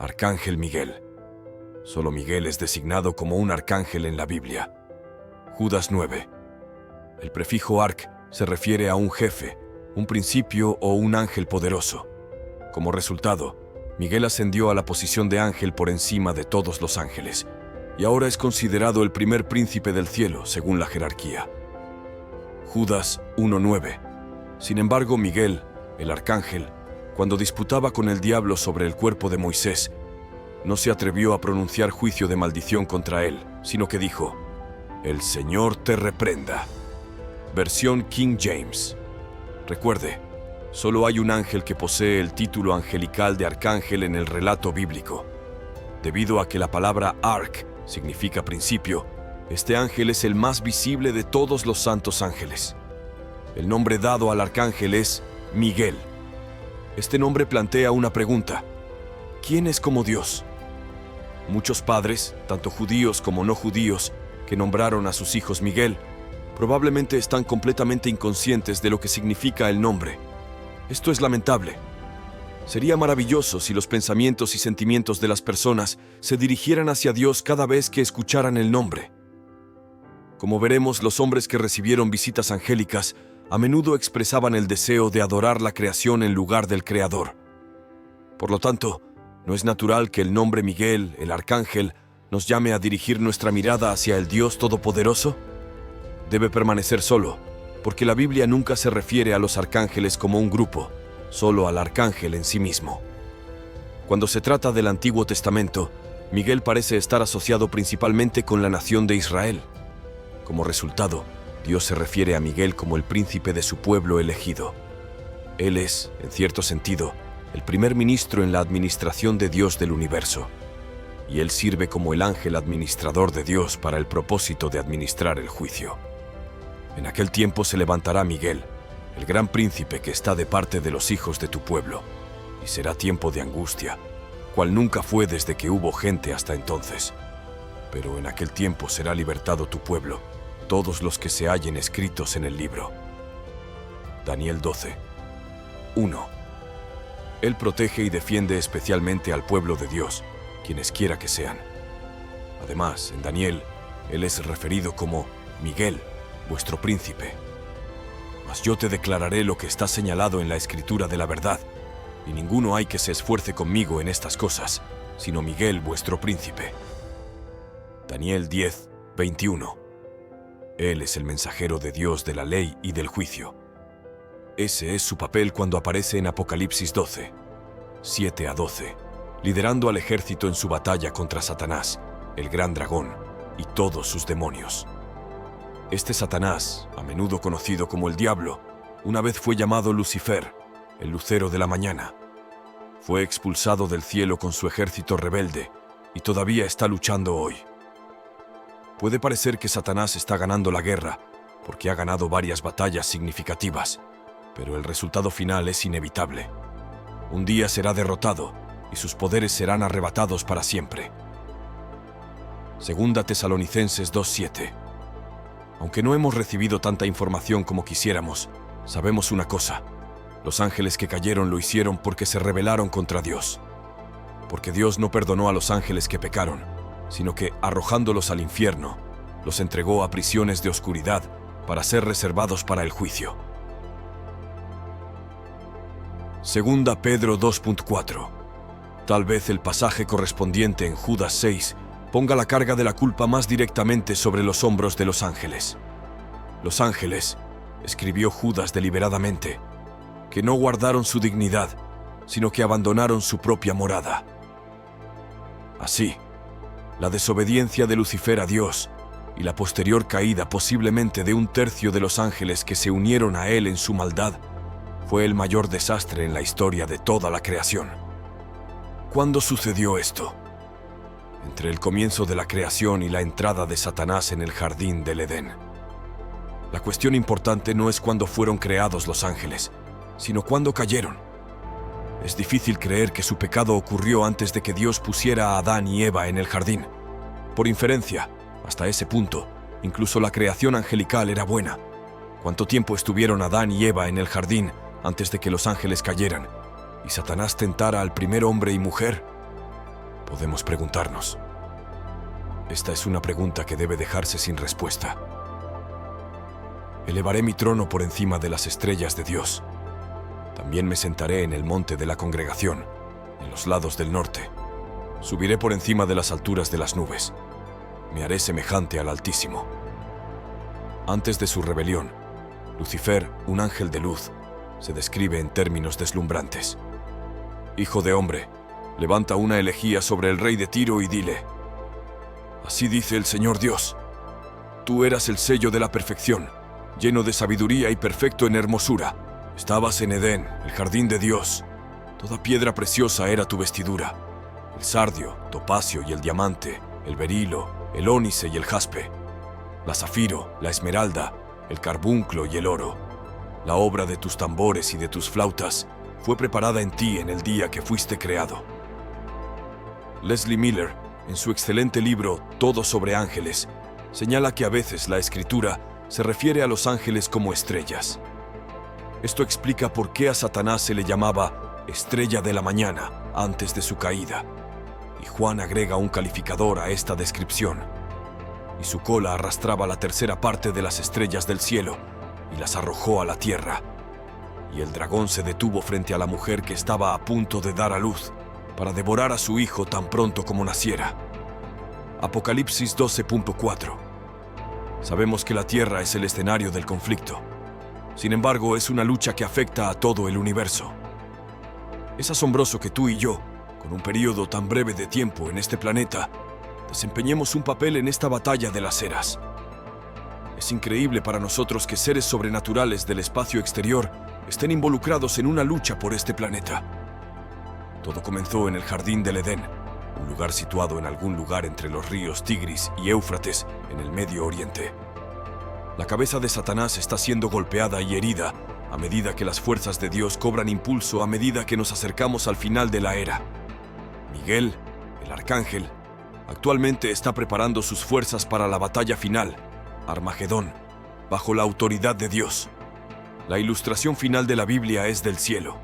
Arcángel Miguel. Solo Miguel es designado como un arcángel en la Biblia. Judas 9. El prefijo arc se refiere a un jefe, un principio o un ángel poderoso. Como resultado, Miguel ascendió a la posición de ángel por encima de todos los ángeles, y ahora es considerado el primer príncipe del cielo según la jerarquía. Judas 1:9. Sin embargo, Miguel, el arcángel, cuando disputaba con el diablo sobre el cuerpo de Moisés, no se atrevió a pronunciar juicio de maldición contra él, sino que dijo: «El Señor te reprenda». Versión King James. Recuerde, solo hay un ángel que posee el título angelical de arcángel en el relato bíblico. Debido a que la palabra arc significa principio, este ángel es el más visible de todos los santos ángeles. El nombre dado al arcángel es Miguel. Este nombre plantea una pregunta: ¿quién es como Dios? Muchos padres, tanto judíos como no judíos, que nombraron a sus hijos Miguel, probablemente están completamente inconscientes de lo que significa el nombre. Esto es lamentable. Sería maravilloso si los pensamientos y sentimientos de las personas se dirigieran hacia Dios cada vez que escucharan el nombre. Como veremos, los hombres que recibieron visitas angélicas a menudo expresaban el deseo de adorar la creación en lugar del Creador. Por lo tanto, ¿no es natural que el nombre Miguel, el arcángel, nos llame a dirigir nuestra mirada hacia el Dios Todopoderoso? Debe permanecer solo, porque la Biblia nunca se refiere a los arcángeles como un grupo, solo al arcángel en sí mismo. Cuando se trata del Antiguo Testamento, Miguel parece estar asociado principalmente con la nación de Israel. Como resultado, Dios se refiere a Miguel como el príncipe de su pueblo elegido. Él es, en cierto sentido, el primer ministro en la administración de Dios del universo, y él sirve como el ángel administrador de Dios para el propósito de administrar el juicio. En aquel tiempo se levantará Miguel, el gran príncipe que está de parte de los hijos de tu pueblo, y será tiempo de angustia, cual nunca fue desde que hubo gente hasta entonces. Pero en aquel tiempo será libertado tu pueblo, todos los que se hallen escritos en el libro. Daniel 12. 1. Él protege y defiende especialmente al pueblo de Dios, quienes quiera que sean. Además, en Daniel, él es referido como Miguel, vuestro príncipe. Mas yo te declararé lo que está señalado en la escritura de la verdad, y ninguno hay que se esfuerce conmigo en estas cosas, sino Miguel, vuestro príncipe. Daniel 10, 21. Él es el mensajero de Dios de la ley y del juicio. Ese es su papel cuando aparece en Apocalipsis 12, 7 a 12, liderando al ejército en su batalla contra Satanás, el gran dragón, y todos sus demonios. Este Satanás, a menudo conocido como el Diablo, una vez fue llamado Lucifer, el lucero de la mañana. Fue expulsado del cielo con su ejército rebelde y todavía está luchando hoy. Puede parecer que Satanás está ganando la guerra porque ha ganado varias batallas significativas, pero el resultado final es inevitable. Un día será derrotado y sus poderes serán arrebatados para siempre. Segunda Tesalonicenses 2:7. Aunque no hemos recibido tanta información como quisiéramos, sabemos una cosa: los ángeles que cayeron lo hicieron porque se rebelaron contra Dios. Porque Dios no perdonó a los ángeles que pecaron, sino que, arrojándolos al infierno, los entregó a prisiones de oscuridad para ser reservados para el juicio. Segunda Pedro 2.4. Tal vez el pasaje correspondiente en Judas 6 ponga la carga de la culpa más directamente sobre los hombros de los ángeles. Los ángeles, escribió Judas deliberadamente, que no guardaron su dignidad, sino que abandonaron su propia morada. Así, la desobediencia de Lucifer a Dios y la posterior caída posiblemente de un tercio de los ángeles que se unieron a él en su maldad fue el mayor desastre en la historia de toda la creación. ¿Cuándo sucedió esto? Entre el comienzo de la creación y la entrada de Satanás en el jardín del Edén. La cuestión importante no es cuándo fueron creados los ángeles, sino cuándo cayeron. Es difícil creer que su pecado ocurrió antes de que Dios pusiera a Adán y Eva en el jardín. Por inferencia, hasta ese punto, incluso la creación angelical era buena. ¿Cuánto tiempo estuvieron Adán y Eva en el jardín antes de que los ángeles cayeran y Satanás tentara al primer hombre y mujer? Podemos preguntarnos. Esta es una pregunta que debe dejarse sin respuesta. Elevaré mi trono por encima de las estrellas de Dios. También me sentaré en el monte de la congregación, en los lados del norte. Subiré por encima de las alturas de las nubes. Me haré semejante al Altísimo. Antes de su rebelión, Lucifer, un ángel de luz, se describe en términos deslumbrantes. Hijo de hombre, levanta una elegía sobre el rey de Tiro y dile: así dice el Señor Dios, tú eras el sello de la perfección, lleno de sabiduría y perfecto en hermosura. Estabas en Edén, el jardín de Dios. Toda piedra preciosa era tu vestidura: el sardio, topacio y el diamante, el berilo, el ónice y el jaspe, la zafiro, la esmeralda, el carbunclo y el oro. La obra de tus tambores y de tus flautas fue preparada en ti en el día que fuiste creado. Leslie Miller, en su excelente libro Todo sobre ángeles, señala que a veces la escritura se refiere a los ángeles como estrellas. Esto explica por qué a Satanás se le llamaba estrella de la mañana antes de su caída. Y Juan agrega un calificador a esta descripción: y su cola arrastraba la tercera parte de las estrellas del cielo y las arrojó a la tierra. Y el dragón se detuvo frente a la mujer que estaba a punto de dar a luz, para devorar a su hijo tan pronto como naciera. Apocalipsis 12.4. Sabemos que la tierra es el escenario del conflicto. Sin embargo, es una lucha que afecta a todo el universo. Es asombroso que tú y yo, con un periodo tan breve de tiempo en este planeta, desempeñemos un papel en esta batalla de las eras. Es increíble para nosotros que seres sobrenaturales del espacio exterior estén involucrados en una lucha por este planeta. Todo comenzó en el Jardín del Edén, un lugar situado en algún lugar entre los ríos Tigris y Éufrates, en el Medio Oriente. La cabeza de Satanás está siendo golpeada y herida a medida que las fuerzas de Dios cobran impulso a medida que nos acercamos al final de la era. Miguel, el arcángel, actualmente está preparando sus fuerzas para la batalla final, Armagedón, bajo la autoridad de Dios. La ilustración final de la Biblia es del cielo.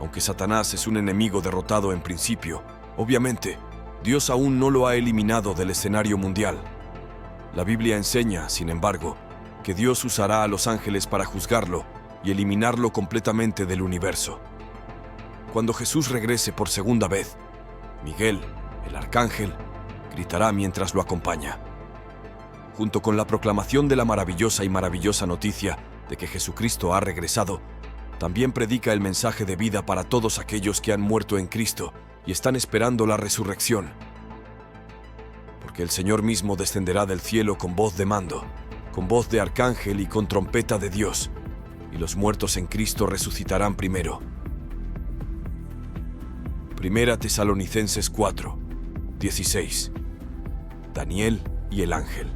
Aunque Satanás es un enemigo derrotado en principio, obviamente, Dios aún no lo ha eliminado del escenario mundial. La Biblia enseña, sin embargo, que Dios usará a los ángeles para juzgarlo y eliminarlo completamente del universo. Cuando Jesús regrese por segunda vez, Miguel, el arcángel, gritará mientras lo acompaña. Junto con la proclamación de la maravillosa noticia de que Jesucristo ha regresado, también predica el mensaje de vida para todos aquellos que han muerto en Cristo y están esperando la resurrección. Porque el Señor mismo descenderá del cielo con voz de mando, con voz de arcángel y con trompeta de Dios, y los muertos en Cristo resucitarán primero. Primera Tesalonicenses 4, 16. Daniel y el ángel.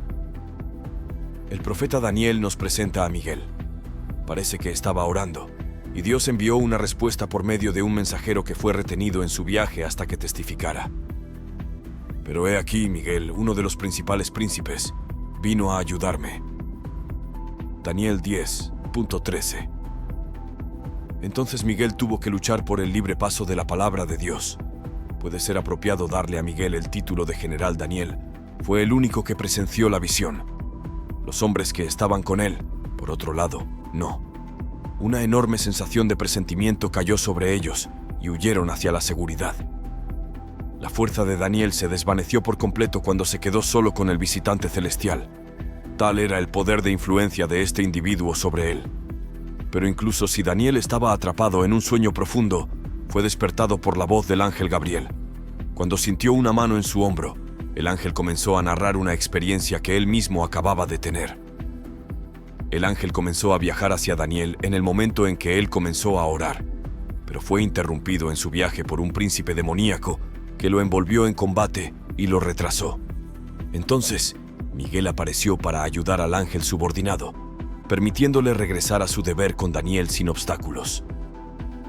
El profeta Daniel nos presenta a Miguel. Parece que estaba orando, y Dios envió una respuesta por medio de un mensajero que fue retenido en su viaje hasta que testificara. Pero he aquí, Miguel, uno de los principales príncipes, vino a ayudarme. Daniel 10.13. Entonces Miguel tuvo que luchar por el libre paso de la palabra de Dios. Puede ser apropiado darle a Miguel el título de general Daniel. Fue el único que presenció la visión. Los hombres que estaban con él, por otro lado, no. Una enorme sensación de presentimiento cayó sobre ellos y huyeron hacia la seguridad. La fuerza de Daniel se desvaneció por completo cuando se quedó solo con el visitante celestial. Tal era el poder de influencia de este individuo sobre él. Pero incluso si Daniel estaba atrapado en un sueño profundo, fue despertado por la voz del ángel Gabriel. Cuando sintió una mano en su hombro, el ángel comenzó a narrar una experiencia que él mismo acababa de tener. El ángel comenzó a viajar hacia Daniel en el momento en que él comenzó a orar, pero fue interrumpido en su viaje por un príncipe demoníaco que lo envolvió en combate y lo retrasó. Entonces, Miguel apareció para ayudar al ángel subordinado, permitiéndole regresar a su deber con Daniel sin obstáculos.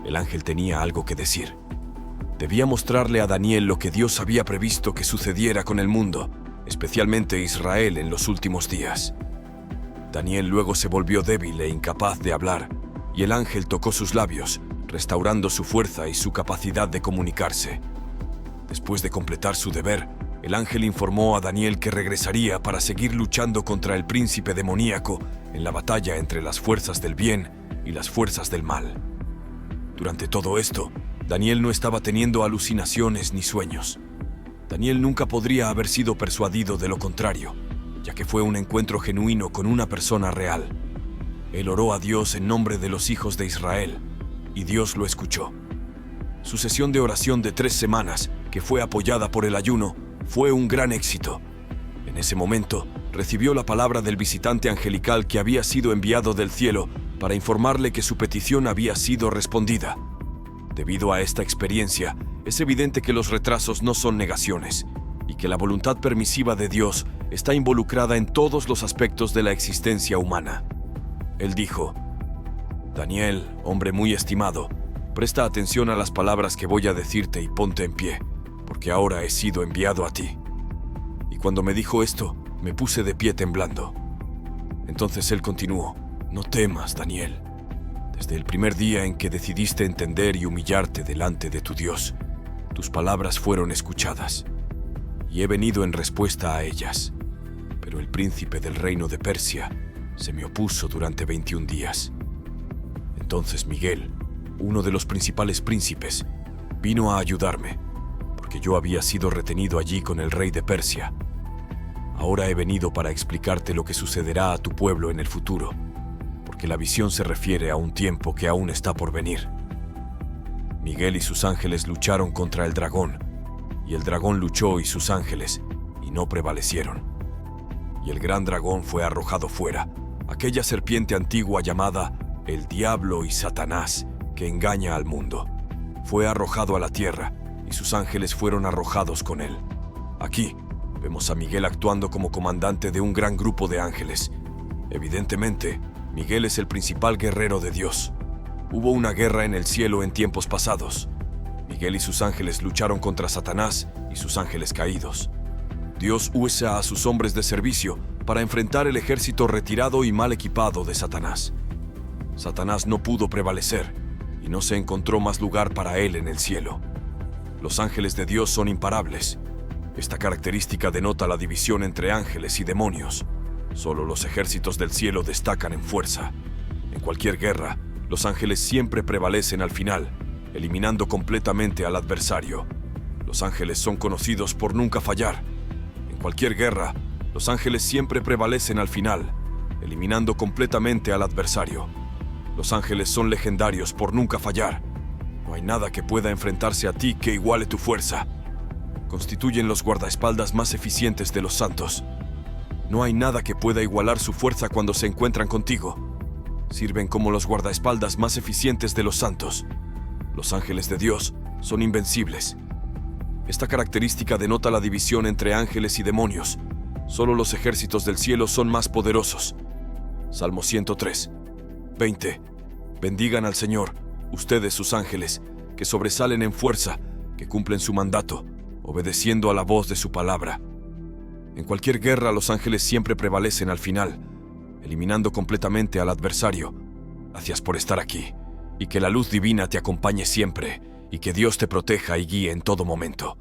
El ángel tenía algo que decir. Debía mostrarle a Daniel lo que Dios había previsto que sucediera con el mundo, especialmente Israel en los últimos días. Daniel luego se volvió débil e incapaz de hablar, y el ángel tocó sus labios, restaurando su fuerza y su capacidad de comunicarse. Después de completar su deber, el ángel informó a Daniel que regresaría para seguir luchando contra el príncipe demoníaco en la batalla entre las fuerzas del bien y las fuerzas del mal. Durante todo esto, Daniel no estaba teniendo alucinaciones ni sueños. Daniel nunca podría haber sido persuadido de lo contrario, ya que fue un encuentro genuino con una persona real. Él oró a Dios en nombre de los hijos de Israel, y Dios lo escuchó. Su sesión de oración de 3 semanas, que fue apoyada por el ayuno, fue un gran éxito. En ese momento, recibió la palabra del visitante angelical que había sido enviado del cielo para informarle que su petición había sido respondida. Debido a esta experiencia, es evidente que los retrasos no son negaciones y que la voluntad permisiva de Dios está involucrada en todos los aspectos de la existencia humana. Él dijo: Daniel, hombre muy estimado, presta atención a las palabras que voy a decirte y ponte en pie, porque ahora he sido enviado a ti. Y cuando me dijo esto, me puse de pie temblando. Entonces él continuó: No temas, Daniel. Desde el primer día en que decidiste entender y humillarte delante de tu Dios, tus palabras fueron escuchadas, y he venido en respuesta a ellas. Pero el príncipe del reino de Persia se me opuso durante 21 días. Entonces Miguel, uno de los principales príncipes, vino a ayudarme, porque yo había sido retenido allí con el rey de Persia. Ahora he venido para explicarte lo que sucederá a tu pueblo en el futuro, porque la visión se refiere a un tiempo que aún está por venir. Miguel y sus ángeles lucharon contra el dragón, y el dragón luchó y sus ángeles, y no prevalecieron. Y el gran dragón fue arrojado fuera, aquella serpiente antigua llamada el Diablo y Satanás, que engaña al mundo. Fue arrojado a la tierra, y sus ángeles fueron arrojados con él. Aquí vemos a Miguel actuando como comandante de un gran grupo de ángeles. Evidentemente, Miguel es el principal guerrero de Dios. Hubo una guerra en el cielo en tiempos pasados. Miguel y sus ángeles lucharon contra Satanás y sus ángeles caídos. Dios usa a sus hombres de servicio para enfrentar el ejército retirado y mal equipado de Satanás. Satanás no pudo prevalecer y no se encontró más lugar para él en el cielo. Los ángeles de Dios son imparables. Esta característica denota la división entre ángeles y demonios. Solo los ejércitos del cielo destacan en fuerza. En cualquier guerra, los ángeles siempre prevalecen al final, eliminando completamente al adversario. Los ángeles son conocidos por nunca fallar. En cualquier guerra, los ángeles siempre prevalecen al final, eliminando completamente al adversario. Los ángeles son legendarios por nunca fallar. No hay nada que pueda enfrentarse a ti que iguale tu fuerza. Constituyen los guardaespaldas más eficientes de los santos. No hay nada que pueda igualar su fuerza cuando se encuentran contigo. Sirven como los guardaespaldas más eficientes de los santos. Los ángeles de Dios son invencibles. Esta característica denota la división entre ángeles y demonios. Solo los ejércitos del cielo son más poderosos. Salmo 103, 20. Bendigan al Señor, ustedes sus ángeles, que sobresalen en fuerza, que cumplen su mandato, obedeciendo a la voz de su palabra. En cualquier guerra, los ángeles siempre prevalecen al final, eliminando completamente al adversario. Gracias por estar aquí, y que la luz divina te acompañe siempre, y que Dios te proteja y guíe en todo momento.